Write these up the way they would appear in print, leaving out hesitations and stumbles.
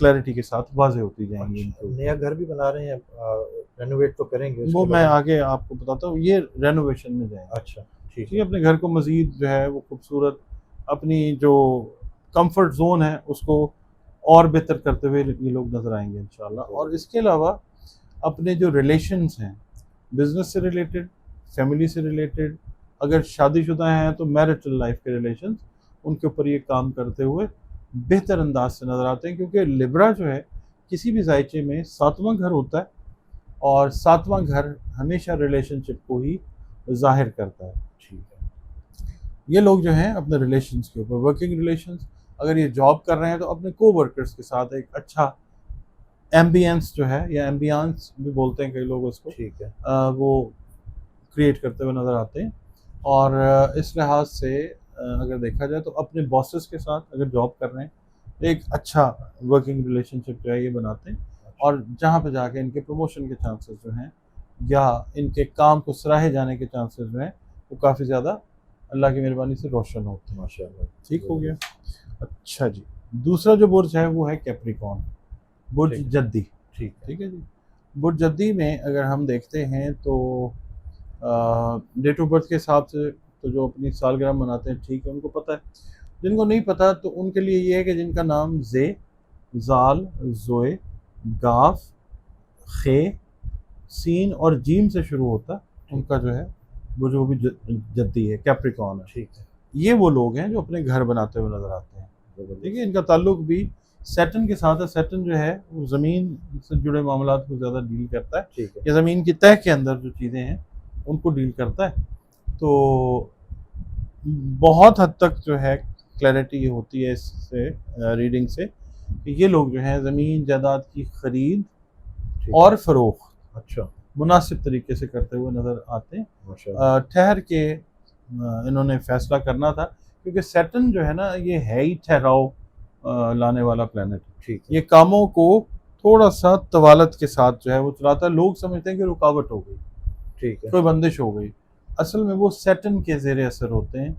Clarity کے ساتھ واضح ہوتی جائیں گی ان کو. نیا گھر بھی بنا رہے ہیں, رینوویٹ تو کریں گے, وہ میں آگے آپ کو بتاتا ہوں, یہ رینوویشن میں جائیں. اچھا ٹھیک ٹھیک ہے, اپنے گھر کو مزید جو ہے وہ خوبصورت, اپنی جو کمفرٹ زون ہے اس کو اور بہتر کرتے ہوئے یہ لوگ نظر آئیں گے انشاءاللہ. اور اس کے علاوہ اپنے جو ریلیشنز ہیں, بزنس سے ریلیٹڈ, فیملی سے ریلیٹڈ, اگر شادی شدہ ہیں تو میرٹل لائف کے ریلیشنز, ان کے اوپر یہ کام کرتے ہوئے بہتر انداز سے نظر آتے ہیں. کیونکہ لبرا جو ہے کسی بھی ذائچے میں 7واں گھر ہوتا ہے, اور 7واں گھر ہمیشہ ریلیشن شپ کو ہی ظاہر کرتا ہے. ٹھیک ہے. یہ لوگ جو ہیں اپنے ریلیشنز کے اوپر, ورکنگ ریلیشنز, اگر یہ جاب کر رہے ہیں تو اپنے کو ورکرز کے ساتھ ایک اچھا ایمبینس جو ہے, یا ایمبیانس بھی بولتے ہیں کئی لوگ اس کو, ٹھیک ہے. وہ کریٹ کرتے ہوئے نظر آتے ہیں. اور اس لحاظ سے اگر دیکھا جائے تو اپنے باسز کے ساتھ اگر جاب کر رہے ہیں ایک اچھا ورکنگ ریلیشن شپ جو ہے یہ بناتے ہیں, اور جہاں پہ جا کے ان کے پروموشن کے چانسز جو ہیں یا ان کے کام کو سراہے جانے کے چانسز جو ہیں وہ کافی زیادہ اللہ کی مہربانی سے روشن ہوتے ہیں. ماشاءاللہ. ٹھیک ہو گیا. اچھا جی, دوسرا جو برج ہے وہ ہے کیپریکون, برج جدی. ٹھیک ہے جی. برج جدی میں اگر ہم دیکھتے ہیں تو ڈیٹ آف برتھ کے حساب سے تو جو اپنی سالگرہ مناتے ہیں ٹھیک ہے, ان کو پتہ ہے. جن کو نہیں پتہ تو ان کے لیے یہ ہے کہ جن کا نام زے, زال, زوئے, گاف, خے, سین اور جیم سے شروع ہوتا ہے, ان کا جو ہے وہ جو بھی جدی ہے, کیپریکون ہے. ٹھیک ہے. یہ وہ لوگ ہیں جو اپنے گھر بناتے ہوئے نظر آتے ہیں. ٹھیک ہے, ان کا تعلق بھی سیٹن کے ساتھ ہے. سیٹن جو ہے وہ زمین سے جڑے معاملات کو زیادہ ڈیل کرتا ہے, ٹھیک ہے. یا زمین کی تہہ کے اندر جو چیزیں ہیں ان کو ڈیل کرتا ہے. تو بہت حد تک جو ہے کلیئرٹی ہوتی ہے اس سے, ریڈنگ سے, کہ یہ لوگ جو ہیں زمین جائیداد کی خرید اور فروخت اچھا مناسب طریقے سے کرتے ہوئے نظر آتے ہیں. ماشاءاللہ. ٹھہر کے انہوں نے فیصلہ کرنا تھا, کیونکہ سیٹن جو ہے نا یہ ہے ہی ٹھہراؤ لانے والا پلینٹ. ٹھیک ہے. یہ کاموں کو تھوڑا سا طوالت کے ساتھ جو ہے وہ چلاتا ہے. لوگ سمجھتے ہیں کہ رکاوٹ ہو گئی, ٹھیک ہے. کوئی بندش ہو گئی, اصل میں وہ سیٹن کے زیر اثر ہوتے ہیں.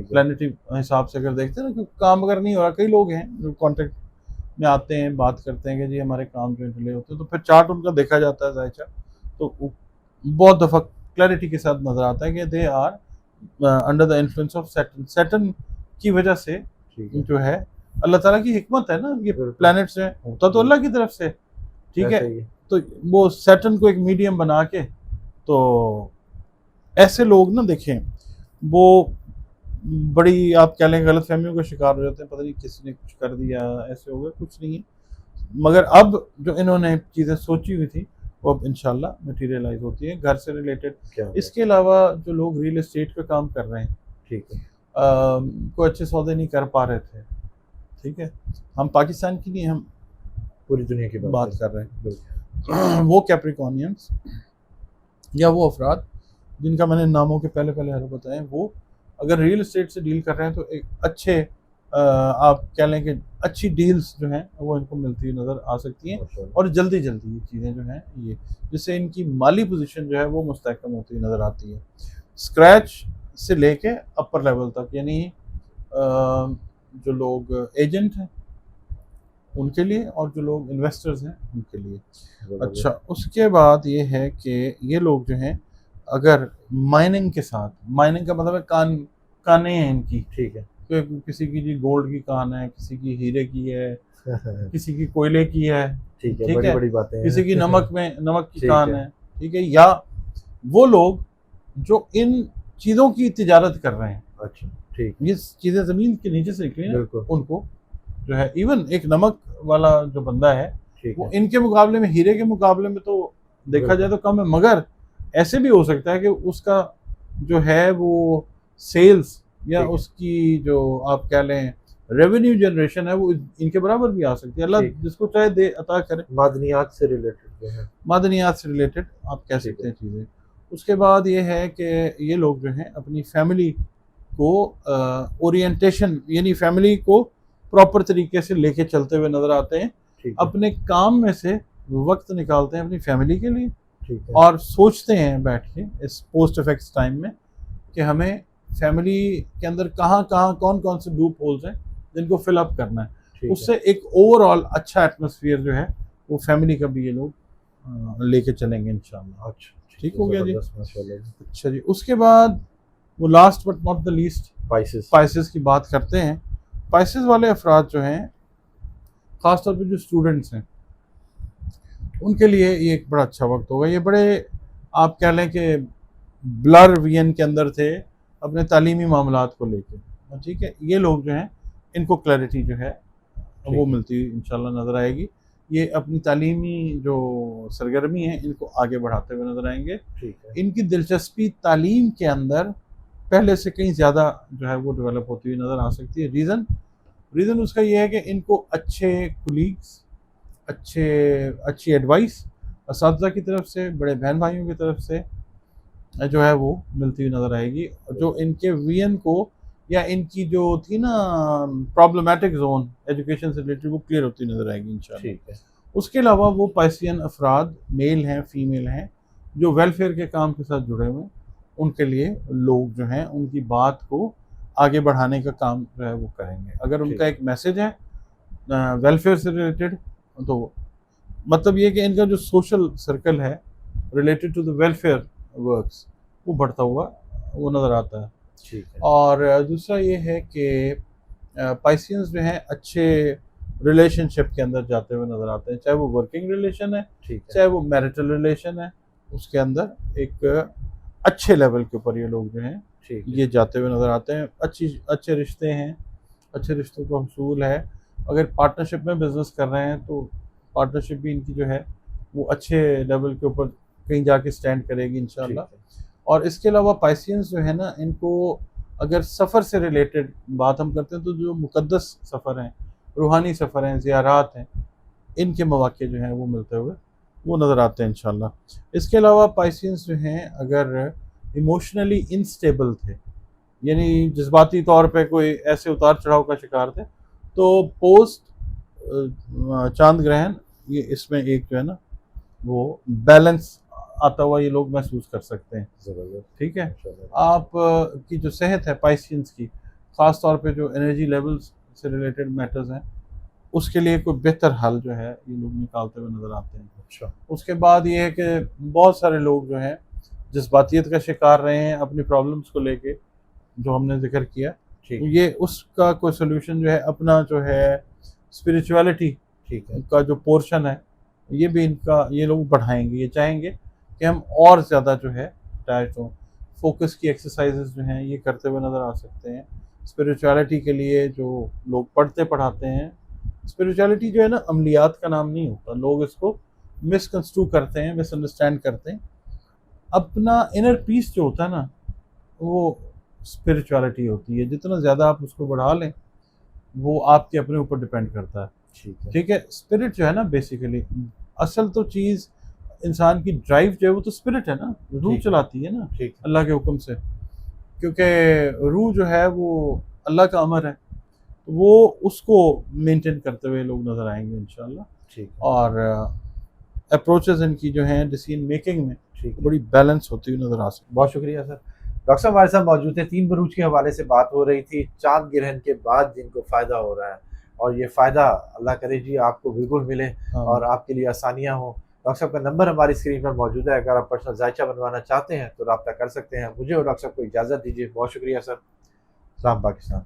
پلانٹری حساب سے اگر دیکھتے ہیں نا کہ کام اگر نہیں ہو رہا, کئی لوگ ہیں جو کانٹیکٹ میں آتے ہیں, بات کرتے ہیں کہ جی ہمارے کام جو ڈیلے ہوتے ہیں, تو پھر چارٹ ان کا دیکھا جاتا ہے ذائچہ, تو بہت دفعہ کلیئرٹی کے ساتھ نظر آتا ہے کہ they are under the influence of Satan. Satan کی وجہ سے جو ہے اللہ تعالیٰ کی حکمت ہے نا, یہ پلانٹس ہیں, ہوتا تو اللہ کی طرف سے. ٹھیک ہے, تو وہ سیٹن کو ایک میڈیم بنا کے, تو ایسے لوگ نا دیکھیں وہ بڑی آپ کہہ لیں غلط فہمیوں کا شکار ہو جاتے ہیں, پتہ نہیں کسی نے کچھ کر دیا, ایسے ہو گیا, کچھ نہیں ہے. مگر اب جو انہوں نے چیزیں سوچی ہوئی تھی وہ اب انشاءاللہ میٹیریلائز ہوتی ہیں گھر سے ریلیٹڈ. اس کے علاوہ جو لوگ ریل اسٹیٹ کا کام کر رہے ہیں, ٹھیک ہے, کوئی اچھے سودے نہیں کر پا رہے تھے. ٹھیک ہے, ہم پاکستان کی نہیں, ہم پوری دنیا کی بات کر رہے ہیں. وہ کیپریکونینس یا وہ افراد جن کا میں نے ناموں کے پہلے حرف بتائے, وہ اگر ریل اسٹیٹ سے ڈیل کر رہے ہیں تو ایک اچھے آپ کہہ لیں کہ اچھی ڈیلز جو ہیں وہ ان کو ملتی نظر آ سکتی ہیں, اور جلدی یہ چیزیں جو ہیں یہ جس سے ان کی مالی پوزیشن جو ہے وہ مستحکم ہوتی نظر آتی ہے, اسکریچ سے لے کے اپر لیول تک. یعنی جو لوگ ایجنٹ ہیں ان کے لیے, اور جو لوگ انویسٹرز ہیں ان کے لیے. اچھا, اس کے بعد یہ ہے کہ یہ لوگ جو ہیں اگر مائننگ کے ساتھ, مائننگ کا مطلب ہے کانیں ہیں ان کی. ٹھیک ہے, کسی کی جی گولڈ کی کان ہے, کسی کی ہیرے کی ہے, کسی کی کوئلے کی ہے, ٹھیک ہے, بڑی باتیں, کسی کی نمک کی کان ہے. ٹھیک ہے, یا وہ لوگ جو ان چیزوں کی تجارت کر رہے ہیں. اچھا ٹھیک, یہ چیزیں زمین کے نیچے سے نکلی ہیں, بالکل, ان کو جو ہے ایون ایک نمک والا جو بندہ ہے وہ ان کے مقابلے میں, ہیرے کے مقابلے میں تو دیکھا جائے تو کم ہے, مگر ایسے بھی ہو سکتا ہے کہ اس کا جو ہے وہ سیلز یا اس کی جو آپ کہہ لیں ریونیو جنریشن ہے وہ ان کے برابر بھی آ سکتی ہے. اللہ جس کو چاہے دے عطا کرے. معدنیات سے ریلیٹڈ جو ہے, معدنیات سے ریلیٹڈ آپ کہہ سکتے ہیں چیزیں. اس کے بعد یہ ہے کہ یہ لوگ جو ہیں اپنی فیملی کو اورینٹیشن, یعنی فیملی کو پراپر طریقے سے لے کے چلتے ہوئے نظر آتے ہیں. اپنے کام میں سے وقت نکالتے ہیں اپنی فیملی کے لیے, اور سوچتے ہیں بیٹھ کے اس پوسٹ افیکٹس ٹائم میں کہ ہمیں فیملی کے اندر کہاں کون سے لوپ ہولز ہیں جن کو فل اپ کرنا ہے. اس سے ایک اوور آل اچھا ایٹماسفیئر جو ہے وہ فیملی کا بھی یہ لوگ لے کے چلیں گے انشاءاللہ. ٹھیک ہو گیا جی. اچھا جی. اس کے بعد وہ last but not the least spices کی بات کرتے ہیں. اسپائسز والے افراد جو ہیں خاص طور پہ جو اسٹوڈنٹس ہیں ان کے لیے یہ ایک بڑا اچھا وقت ہوگا. یہ بڑے آپ کہہ لیں کہ بلر وین کے اندر تھے اپنے تعلیمی معاملات کو لے کے. ٹھیک ہے. یہ لوگ جو ہیں ان کو کلیئرٹی جو ہے وہ ملتی انشاءاللہ نظر آئے گی. یہ اپنی تعلیمی جو سرگرمی ہے ان کو آگے بڑھاتے ہوئے نظر آئیں گے. ان کی دلچسپی تعلیم کے اندر پہلے سے کہیں زیادہ جو ہے وہ ڈیولپ ہوتی ہوئی نظر آ سکتی ہے. ریزن اس کا یہ ہے کہ ان کو اچھے کولیگز، اچھی ایڈوائس اساتذہ کی طرف سے، بڑے بہن بھائیوں کی طرف سے جو ہے وہ ملتی ہوئی نظر آئے گی، جو ان کے وی این کو یا ان کی جو تھی نا پرابلمٹک زون ایجوکیشن سے ریلیٹڈ وہ کلیئر ہوتی نظر آئے گی انشاءاللہ. اس کے علاوہ وہ پائسین افراد میل ہیں فیمیل ہیں جو ویلفیئر کے کام کے ساتھ جڑے ہوئے ہیں، ان کے لیے لوگ جو ہیں ان کی بات کو آگے بڑھانے کا کام جو ہے وہ کریں گے. اگر ان کا ایک میسج ہے ویلفیئر سے ریلیٹڈ تو مطلب یہ کہ ان کا جو سوشل سرکل ہے related to the welfare works وہ بڑھتا ہوا وہ نظر آتا ہے. اور دوسرا یہ ہے کہ پائسینز جو ہیں اچھے ریلیشن شپ کے اندر جاتے ہوئے نظر آتے ہیں، چاہے وہ ورکنگ ریلیشن ہے چاہے وہ میرٹل ریلیشن ہے، اس کے اندر ایک اچھے لیول کے اوپر یہ لوگ جو ہیں یہ جاتے ہوئے نظر آتے ہیں. اچھے رشتے ہیں، اچھے رشتوں کا حصول ہے. اگر پارٹنرشپ میں بزنس کر رہے ہیں تو پارٹنرشپ بھی ان کی جو ہے وہ اچھے لیول کے اوپر کہیں جا کے سٹینڈ کرے گی انشاءاللہ. اور اس کے علاوہ پائسینز جو ہے نا ان کو اگر سفر سے ریلیٹڈ بات ہم کرتے ہیں تو جو مقدس سفر ہیں، روحانی سفر ہیں، زیارات ہیں، ان کے مواقع جو ہیں وہ ملتے ہوئے وہ نظر آتے ہیں انشاءاللہ. اس کے علاوہ پائسینز جو ہیں اگر ایموشنلی انسٹیبل تھے، یعنی جذباتی طور پہ کوئی ایسے اتار چڑھاؤ کا شکار تھے، تو پوسٹ چاند گرہن یہ اس میں ایک جو ہے نا وہ بیلنس آتا ہوا یہ لوگ محسوس کر سکتے ہیں. ٹھیک ہے. آپ کی جو صحت ہے پائسینز کی، خاص طور پہ جو انرجی لیولز سے ریلیٹڈ میٹرز ہیں، اس کے لیے کوئی بہتر حل جو ہے یہ لوگ نکالتے ہوئے نظر آتے ہیں. اس کے بعد یہ ہے کہ بہت سارے لوگ جو ہیں جذباتیت کا شکار رہے ہیں اپنی پرابلمس کو لے کے، جو ہم نے ذکر کیا. یہ اس کا کوئی سولوشن جو ہے اپنا جو ہے اسپریچولیٹی کا جو پورشن ہے یہ بھی ان کا یہ لوگ بڑھائیں گے. یہ چاہیں گے کہ ہم اور زیادہ جو ہے اٹیچ ہوں. فوکس کی ایکسرسائزز جو ہیں یہ کرتے ہوئے نظر آ سکتے ہیں. اسپریچولیٹی کے لیے جو لوگ پڑھتے پڑھاتے ہیں، اسپریچولیٹی جو ہے نا عملیات کا نام نہیں ہوتا، لوگ اس کو مس کنسٹرو کرتے ہیں، مس انڈرسٹینڈ کرتے ہیں. اپنا انر پیس جو ہوتا ہے نا وہ اسپریچولیٹی ہوتی ہے. جتنا زیادہ آپ اس کو بڑھا لیں وہ آپ کے اپنے اوپر ڈپینڈ کرتا ہے. ٹھیک ہے. اسپرٹ جو ہے نا بیسیکلی اصل تو چیز انسان کی ڈرائیو جو ہے وہ تو اسپرٹ ہے نا، روح چلاتی ہے نا اللہ کے حکم سے، کیونکہ روح جو ہے وہ اللہ کا امر ہے، وہ اس کو مینٹین کرتے ہوئے لوگ نظر آئیں گے انشاءاللہ. اور اپروچز ان کی جو ہیں ڈیسیژن میکنگ میں بڑی بیلنس ہوتی ہوئی نظر آ سکتی. بہت شکریہ سر. ڈاکٹر صاحب ہمارے ساتھ موجود ہیں. 3 بروج کے حوالے سے بات ہو رہی تھی، چاند گرہن کے بعد جن کو فائدہ ہو رہا ہے، اور یہ فائدہ اللہ کرے جی آپ کو بالکل ملے اور آپ کے لیے آسانیاں ہوں. ڈاکٹر صاحب کا نمبر ہماری اسکرین پر موجود ہے، اگر آپ پرسنل ذائچہ بنوانا چاہتے ہیں تو رابطہ کر سکتے ہیں. مجھے اور ڈاکٹر صاحب کو اجازت دیجیے. بہت شکریہ سر. سلام پاکستان.